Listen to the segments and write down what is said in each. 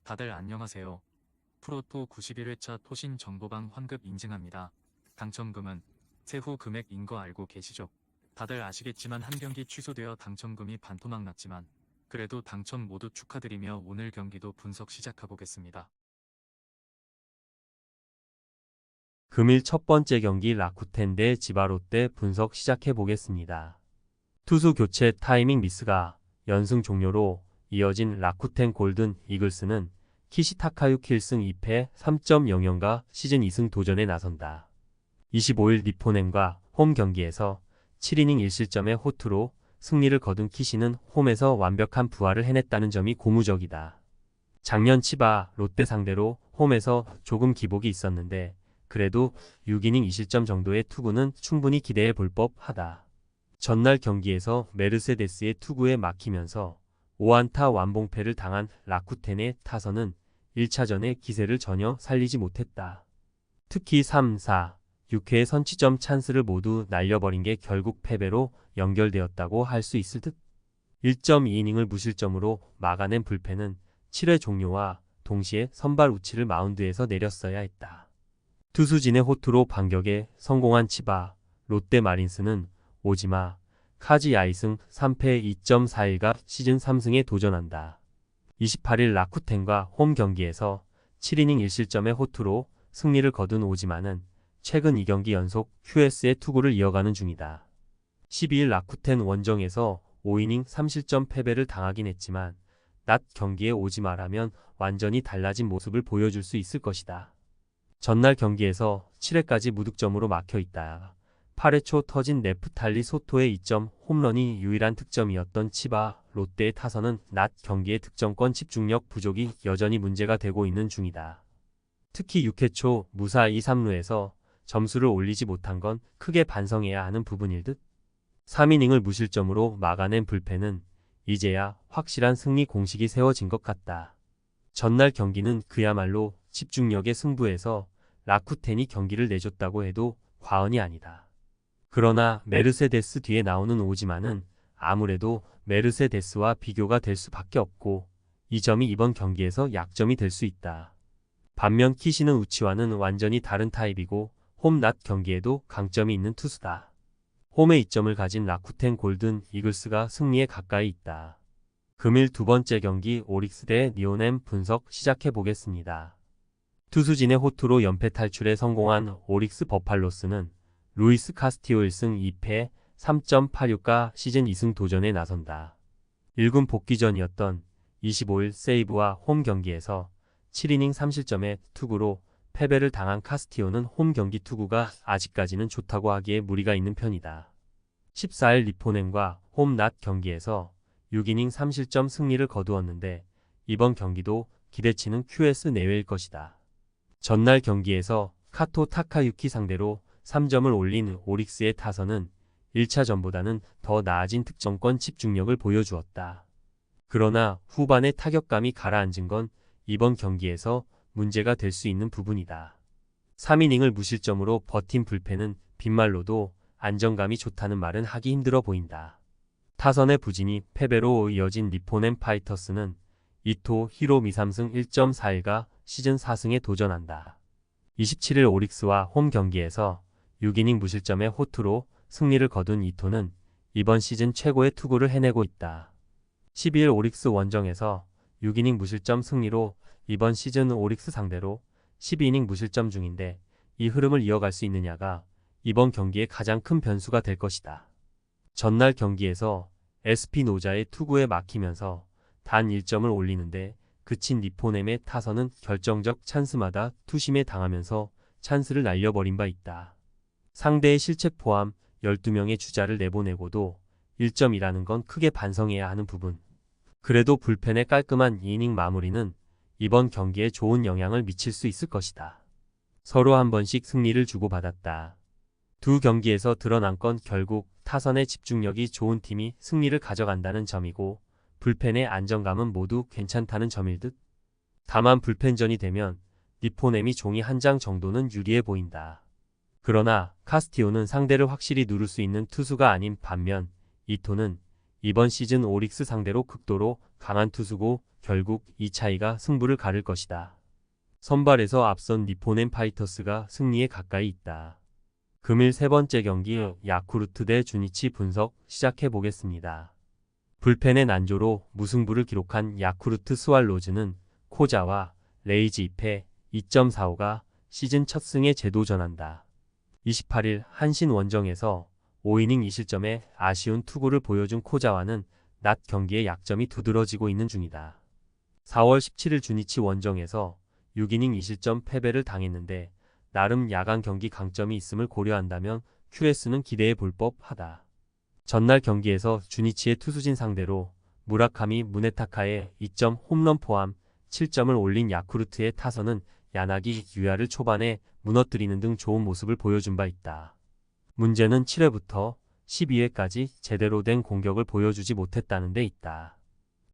다들 안녕하세요. 프로토 91회차 토신 정보방 환급 인증합니다. 당첨금은 세후 금액인 거 알고 계시죠? 다들 아시겠지만 한 경기 취소되어 당첨금이 반토막 났지만 그래도 당첨 모두 축하드리며 오늘 경기도 분석 시작해보겠습니다. 금일 첫 번째 경기 라쿠텐 대 지바롯데 분석 시작해 보겠습니다. 투수 교체 타이밍 미스가 연승 종료로 이어진 라쿠텐 골든 이글스는 키시타카유키 1승 2패 3.00가 시즌 2승 도전에 나선다. 25일 니포넨과 홈 경기에서 7이닝 1실점의 호투로 승리를 거둔 키시는 홈에서 완벽한 부활을 해냈다는 점이 고무적이다. 작년 치바 롯데 상대로 홈에서 조금 기복이 있었는데 그래도 6이닝 2실점 정도의 투구는 충분히 기대해 볼 법하다. 전날 경기에서 메르세데스의 투구에 막히면서 5안타 완봉패를 당한 라쿠텐의 타선은 1차전의 기세를 전혀 살리지 못했다. 특히 3, 4, 6회의 선취점 찬스를 모두 날려버린 게 결국 패배로 연결되었다고 할 수 있을 듯. 1.2이닝을 무실점으로 막아낸 불펜은 7회 종료와 동시에 선발 우치를 마운드에서 내렸어야 했다. 투수진의 호투로 반격에 성공한 치바, 롯데 마린스는 오지마, 카지 야이승 3패 2.41가 시즌 3승에 도전한다. 28일 라쿠텐과 홈 경기에서 7이닝 1실점의 호투로 승리를 거둔 오지마는 최근 2경기 연속 QS의 투구를 이어가는 중이다. 12일 라쿠텐 원정에서 5이닝 3실점 패배를 당하긴 했지만 낮 경기의 오지마라면 완전히 달라진 모습을 보여줄 수 있을 것이다. 전날 경기에서 7회까지 무득점으로 막혀있다. 8회 초 터진 네프탈리 소토의 2점 홈런이 유일한 득점이었던 치바 롯데의 타선은 낮 경기의 득점권 집중력 부족이 여전히 문제가 되고 있는 중이다. 특히 6회 초 무사 2, 3루에서 점수를 올리지 못한 건 크게 반성해야 하는 부분일 듯. 3이닝을 무실점으로 막아낸 불펜은 이제야 확실한 승리 공식이 세워진 것 같다. 전날 경기는 그야말로 집중력의 승부에서 라쿠텐이 경기를 내줬다고 해도 과언이 아니다. 그러나 메르세데스 뒤에 나오는 오지마는 아무래도 메르세데스와 비교가 될 수밖에 없고 이 점이 이번 경기에서 약점이 될 수 있다. 반면 키시는 우치와는 완전히 다른 타입이고 홈 낮 경기에도 강점이 있는 투수다. 홈에 이점을 가진 라쿠텐 골든 이글스가 승리에 가까이 있다. 금일 두 번째 경기 오릭스 대 리오넴 분석 시작해 보겠습니다. 투수진의 호투로 연패 탈출에 성공한 오릭스 버팔로스는 루이스 카스티오 1승 2패 3.86가 시즌 2승 도전에 나선다. 1군 복귀전이었던 25일 세이브와 홈 경기에서 7이닝 3실점의 투구로 패배를 당한 카스티오는 홈 경기 투구가 아직까지는 좋다고 하기에 무리가 있는 편이다. 14일 니포넨과 홈 낮 경기에서 6이닝 3실점 승리를 거두었는데 이번 경기도 기대치는 QS 내외일 것이다. 전날 경기에서 카토 타카유키 상대로 3점을 올린 오릭스의 타선은 1차전보다는 더 나아진 득점권 집중력을 보여주었다. 그러나 후반에 타격감이 가라앉은 건 이번 경기에서 문제가 될 수 있는 부분이다. 3이닝을 무실점으로 버틴 불펜은 빈말로도 안정감이 좋다는 말은 하기 힘들어 보인다. 타선의 부진이 패배로 이어진 니포넨 파이터스는 이토 히로미 3승 1.41가 시즌 4승에 도전한다. 27일 오릭스와 홈 경기에서 6이닝 무실점의 호투로 승리를 거둔 이토는 이번 시즌 최고의 투구를 해내고 있다. 12일 오릭스 원정에서 6이닝 무실점 승리로 이번 시즌 오릭스 상대로 12이닝 무실점 중인데 이 흐름을 이어갈 수 있느냐가 이번 경기의 가장 큰 변수가 될 것이다. 전날 경기에서 에스피노자의 투구에 막히면서 단 1점을 올리는데 그친 니포넴의 타선은 결정적 찬스마다 투심에 당하면서 찬스를 날려버린 바 있다. 상대의 실책 포함 12명의 주자를 내보내고도 1점이라는 건 크게 반성해야 하는 부분. 그래도 불펜의 깔끔한 2이닝 마무리는 이번 경기에 좋은 영향을 미칠 수 있을 것이다. 서로 한 번씩 승리를 주고받았다. 두 경기에서 드러난 건 결국 타선의 집중력이 좋은 팀이 승리를 가져간다는 점이고 불펜의 안정감은 모두 괜찮다는 점일 듯. 다만 불펜전이 되면 니포넴이 종이 한 장 정도는 유리해 보인다. 그러나 카스티오는 상대를 확실히 누를 수 있는 투수가 아닌 반면 이토는 이번 시즌 오릭스 상대로 극도로 강한 투수고 결국 이 차이가 승부를 가를 것이다. 선발에서 앞선 니포넨 파이터스가 승리에 가까이 있다. 금일 세 번째 경기 야쿠르트 대 주니치 분석 시작해 보겠습니다. 불펜의 난조로 무승부를 기록한 야쿠르트 스왈로즈는 코자와 레이지 2패 2.45가 시즌 첫 승에 재도전한다. 28일 한신 원정에서 5이닝 2실점의 아쉬운 투구를 보여준 코자와는 낮 경기의 약점이 두드러지고 있는 중이다. 4월 17일 주니치 원정에서 6이닝 2실점 패배를 당했는데 나름 야간 경기 강점이 있음을 고려한다면 큐레스는 기대해 볼 법하다. 전날 경기에서 주니치의 투수진 상대로 무라카미 무네타카의 2점 홈런 포함 7점을 올린 야쿠르트의 타선은 야나기 유야를 초반에 무너뜨리는 등 좋은 모습을 보여준 바 있다. 문제는 7회부터 12회까지 제대로 된 공격을 보여주지 못했다는 데 있다.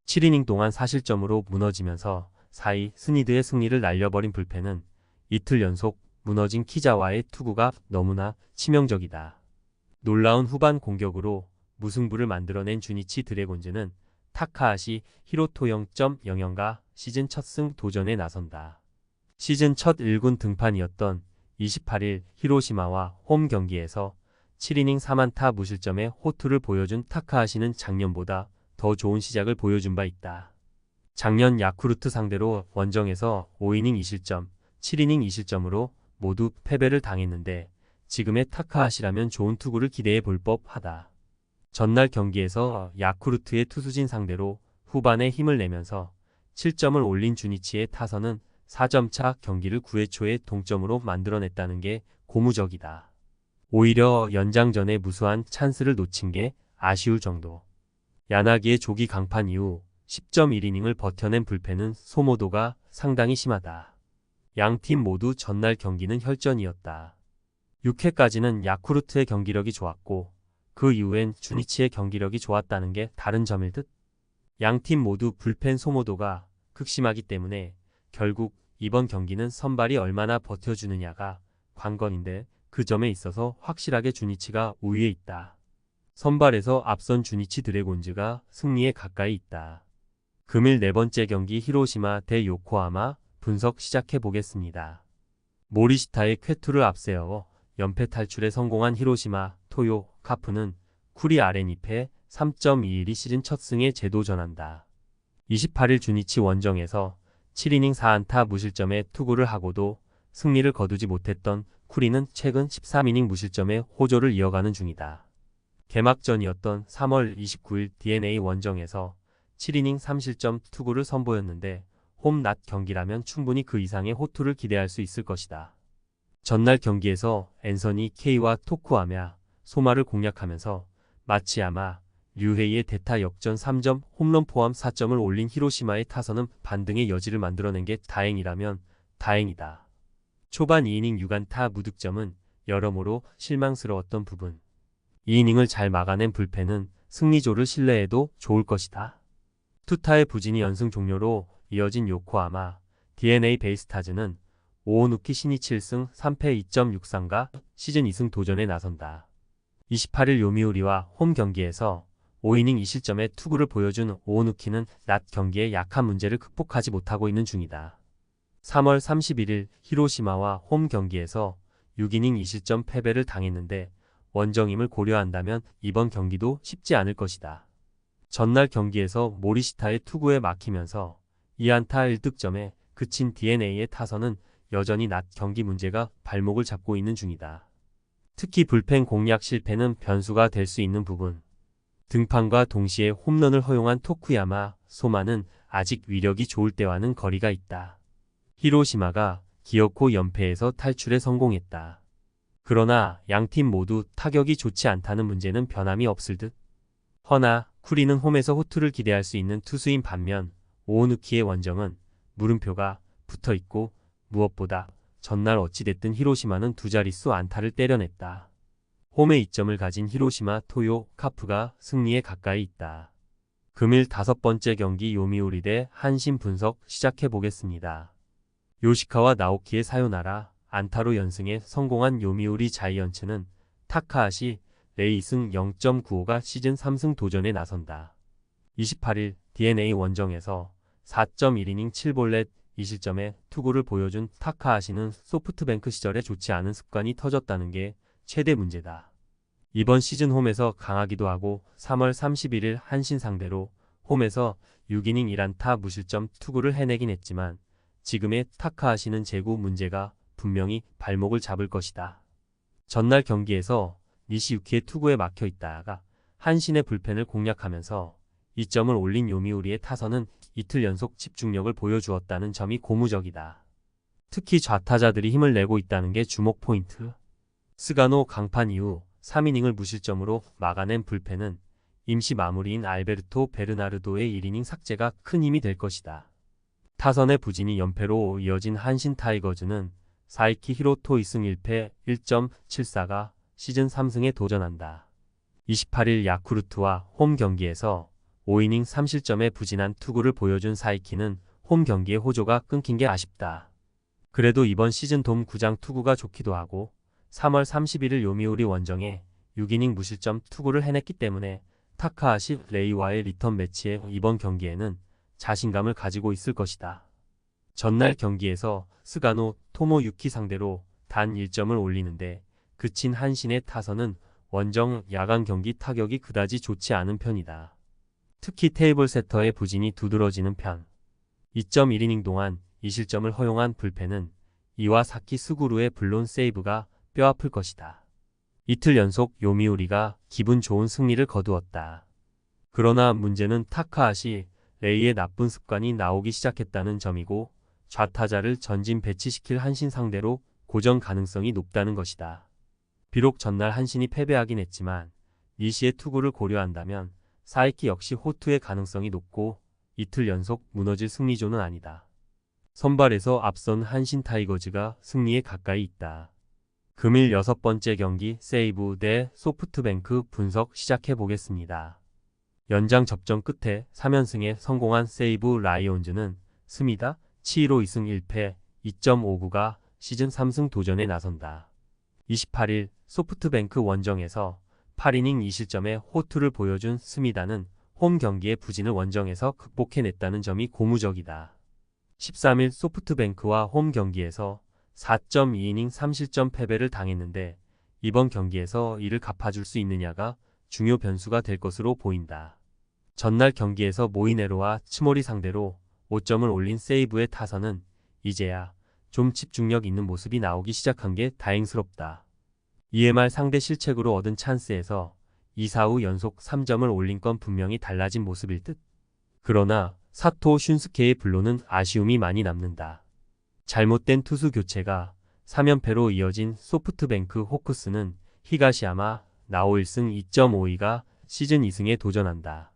7이닝 동안 4실점으로 무너지면서 4위 스니드의 승리를 날려버린 불펜은 이틀 연속 무너진 키자와의 투구가 너무나 치명적이다. 놀라운 후반 공격으로 무승부를 만들어낸 주니치 드래곤즈는 타카하시 히로토 0.00가 시즌 첫 승 도전에 나선다. 시즌 첫 1군 등판이었던 28일 히로시마와 홈 경기에서 7이닝 4안타 무실점의 호투를 보여준 타카하시는 작년보다 더 좋은 시작을 보여준 바 있다. 작년 야쿠르트 상대로 원정에서 5이닝 2실점, 7이닝 2실점으로 모두 패배를 당했는데 지금의 타카하시라면 좋은 투구를 기대해 볼 법하다. 전날 경기에서 야쿠르트의 투수진 상대로 후반에 힘을 내면서 7점을 올린 주니치의 타선은 4점차 경기를 9회 초에 동점으로 만들어냈다는 게 고무적이다. 오히려 연장전에 무수한 찬스를 놓친 게 아쉬울 정도. 야나기의 조기 강판 이후 10.1이닝을 버텨낸 불펜은 소모도가 상당히 심하다. 양팀 모두 전날 경기는 혈전이었다. 6회까지는 야쿠르트의 경기력이 좋았고 그 이후엔 주니치의 경기력이 좋았다는 게 다른 점일 듯. 양팀 모두 불펜 소모도가 극심하기 때문에 결국 이번 경기는 선발이 얼마나 버텨주느냐가 관건인데 그 점에 있어서 확실하게 주니치가 우위에 있다. 선발에서 앞선 주니치 드래곤즈가 승리에 가까이 있다. 금일 네 번째 경기 히로시마 대 요코하마 분석 시작해 보겠습니다. 모리시타의 쾌투를 앞세워 연패 탈출에 성공한 히로시마 토요 카프는 쿠리 아렌 2패 3.21이 시즌 첫 승에 재도전한다. 28일 주니치 원정에서 7이닝 4안타 무실점의 투구를 하고도 승리를 거두지 못했던 쿠리는 최근 13이닝 무실점의 호조를 이어가는 중이다. 개막전이었던 3월 29일 DNA 원정에서 7이닝 3실점 투구를 선보였는데 홈 낮 경기라면 충분히 그 이상의 호투를 기대할 수 있을 것이다. 전날 경기에서 앤서니 케이와 토쿠하며 소마를 공략하면서 마치야마, 류헤이의 대타 역전 3점 홈런 포함 4점을 올린 히로시마의 타선은 반등의 여지를 만들어낸 게 다행이라면 다행이다. 초반 2이닝 6안타 무득점은 여러모로 실망스러웠던 부분. 2이닝을 잘 막아낸 불펜은 승리조를 신뢰해도 좋을 것이다. 투타의 부진이 연승 종료로 이어진 요코하마 DNA 베이스타즈는 오오누키 신이치 1승 3패 2.63가 시즌 2승 도전에 나선다. 28일 요미우리와 홈 경기에서 5이닝 2실점의 투구를 보여준 오오누키는 낮 경기에 약한 문제를 극복하지 못하고 있는 중이다. 3월 31일 히로시마와 홈 경기에서 6이닝 2실점 패배를 당했는데 원정임을 고려한다면 이번 경기도 쉽지 않을 것이다. 전날 경기에서 모리시타의 투구에 막히면서 2안타 1득점에 그친 DNA의 타선은 여전히 낮 경기 문제가 발목을 잡고 있는 중이다. 특히 불펜 공략 실패는 변수가 될 수 있는 부분. 등판과 동시에 홈런을 허용한 토쿠야마, 소마는 아직 위력이 좋을 때와는 거리가 있다. 히로시마가 기어코 연패에서 탈출에 성공했다. 그러나 양팀 모두 타격이 좋지 않다는 문제는 변함이 없을 듯. 허나 쿠리는 홈에서 호투를 기대할 수 있는 투수인 반면 오오누키의 원정은 물음표가 붙어있고 무엇보다 전날 어찌됐든 히로시마는 두 자릿수 안타를 때려냈다. 홈에 이점을 가진 히로시마 토요 카프가 승리에 가까이 있다. 금일 다섯 번째 경기 요미우리 대 한신 분석 시작해 보겠습니다. 요시카와 나오키의 사요나라 안타로 연승에 성공한 요미우리 자이언츠는 타카하시, 레이 2승 0.95가 시즌 3승 도전에 나선다. 28일 DNA 원정에서 4.1이닝 7볼넷 2실점의 투구를 보여준 타카하시는 소프트뱅크 시절에 좋지 않은 습관이 터졌다는 게 최대 문제다. 이번 시즌 홈에서 강하기도 하고 3월 31일 한신 상대로 홈에서 6이닝 1안타 무실점 투구를 해내긴 했지만 지금의 타카하시는 제구 문제가 분명히 발목을 잡을 것이다. 전날 경기에서 니시유키의 투구에 막혀 있다가 한신의 불펜을 공략하면서 2점을 올린 요미우리의 타선은 이틀 연속 집중력을 보여주었다는 점이 고무적이다. 특히 좌타자들이 힘을 내고 있다는 게 주목 포인트. 스가노 강판 이후 3이닝을 무실점으로 막아낸 불펜은 임시 마무리인 알베르토 베르나르도의 1이닝 삭제가 큰 힘이 될 것이다. 타선의 부진이 연패로 이어진 한신 타이거즈는 사이키 히로토 2승 1패 1.74가 시즌 3승에 도전한다. 28일 야쿠르트와 홈 경기에서 5이닝 3실점의 부진한 투구를 보여준 사이키는 홈 경기의 호조가 끊긴 게 아쉽다. 그래도 이번 시즌 돔 구장 투구가 좋기도 하고 3월 31일 요미우리 원정에 6이닝 무실점 투구를 해냈기 때문에 타카하시 레이와의 리턴 매치의 이번 경기에는 자신감을 가지고 있을 것이다. 전날 경기에서 스가노 토모유키 상대로 단 1점을 올리는데 그친 한신의 타선은 원정 야간 경기 타격이 그다지 좋지 않은 편이다. 특히 테이블 세터의 부진이 두드러지는 편. 2.1이닝 동안 2실점을 허용한 불펜은 이와사키 스구루의 블론 세이브가 뼈아플 것이다. 이틀 연속 요미우리가 기분 좋은 승리를 거두었다. 그러나 문제는 타카하시 레이의 나쁜 습관이 나오기 시작했다는 점이고 좌타자를 전진 배치시킬 한신 상대로 고전 가능성이 높다는 것이다. 비록 전날 한신이 패배하긴 했지만 니시의 투구를 고려한다면 사이키 역시 호투의 가능성이 높고 이틀 연속 무너질 승리조는 아니다. 선발에서 앞선 한신 타이거즈가 승리에 가까이 있다. 금일 6번째 경기 세이브 대 소프트뱅크 분석 시작해 보겠습니다. 연장 접전 끝에 3연승에 성공한 세이브 라이온즈는 스미다 7로 2승 1패 2.59가 시즌 3승 도전에 나선다. 28일 소프트뱅크 원정에서 8이닝 2실점의 호투를 보여준 스미다는 홈 경기의 부진을 원정에서 극복해냈다는 점이 고무적이다. 13일 소프트뱅크와 홈 경기에서 4.2이닝 3실점 패배를 당했는데 이번 경기에서 이를 갚아줄 수 있느냐가 중요 변수가 될 것으로 보인다. 전날 경기에서 모이네로와 츠모리 상대로 5점을 올린 세이브의 타선은 이제야 좀 집중력 있는 모습이 나오기 시작한 게 다행스럽다. 이에 말 상대 실책으로 얻은 찬스에서 2사후 연속 3점을 올린 건 분명히 달라진 모습일 듯. 그러나 사토 슌스케의 블로는 아쉬움이 많이 남는다. 잘못된 투수 교체가 3연패로 이어진 소프트뱅크 호크스는 히가시야마 나오 1승 2.52가 시즌 2승에 도전한다.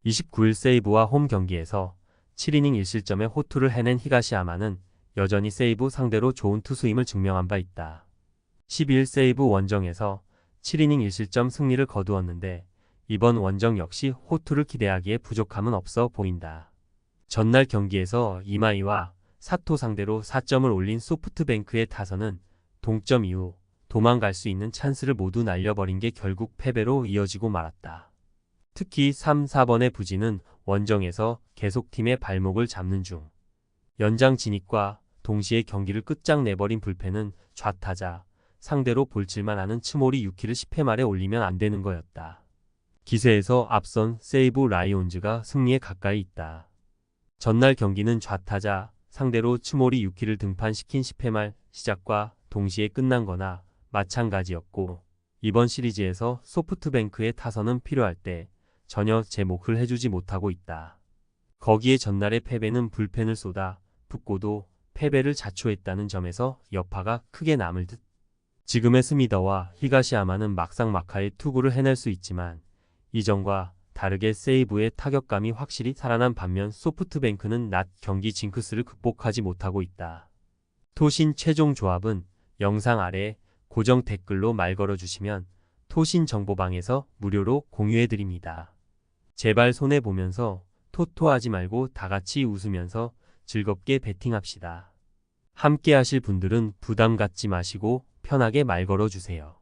29일 세이브와 홈 경기에서 7이닝 1실점의 호투를 해낸 히가시야마는 여전히 세이브 상대로 좋은 투수임을 증명한 바 있다. 12일 세이브 원정에서 7이닝 1실점 승리를 거두었는데 이번 원정 역시 호투를 기대하기에 부족함은 없어 보인다. 전날 경기에서 이마이와 사토 상대로 4점을 올린 소프트뱅크의 타선은 동점 이후 도망갈 수 있는 찬스를 모두 날려버린 게 결국 패배로 이어지고 말았다. 특히 3, 4번의 부진은 원정에서 계속 팀의 발목을 잡는 중. 연장 진입과 동시에 경기를 끝장내버린 불펜은 좌타자 상대로 볼칠만 하는 츠모리 유키를 10회 말에 올리면 안 되는 거였다. 기세에서 앞선 세이브 라이온즈가 승리에 가까이 있다. 전날 경기는 좌타자 상대로 츠모리 유키를 등판시킨 10회 말 시작과 동시에 끝난 거나 마찬가지였고 이번 시리즈에서 소프트뱅크의 타선은 필요할 때 전혀 제목을 해주지 못하고 있다. 거기에 전날의 패배는 불펜을 쏟아 붓고도 패배를 자초했다는 점에서 여파가 크게 남을 듯. 지금의 스미더와 히가시야마는 막상막하의 투구를 해낼 수 있지만 이전과 다르게 세이브의 타격감이 확실히 살아난 반면 소프트뱅크는 낮 경기 징크스를 극복하지 못하고 있다. 토신 최종 조합은 영상 아래 고정 댓글로 말 걸어주시면 토신 정보방에서 무료로 공유해드립니다. 제발 손해보면서 토토하지 말고 다같이 웃으면서 즐겁게 베팅합시다. 함께 하실 분들은 부담 갖지 마시고 편하게 말 걸어주세요.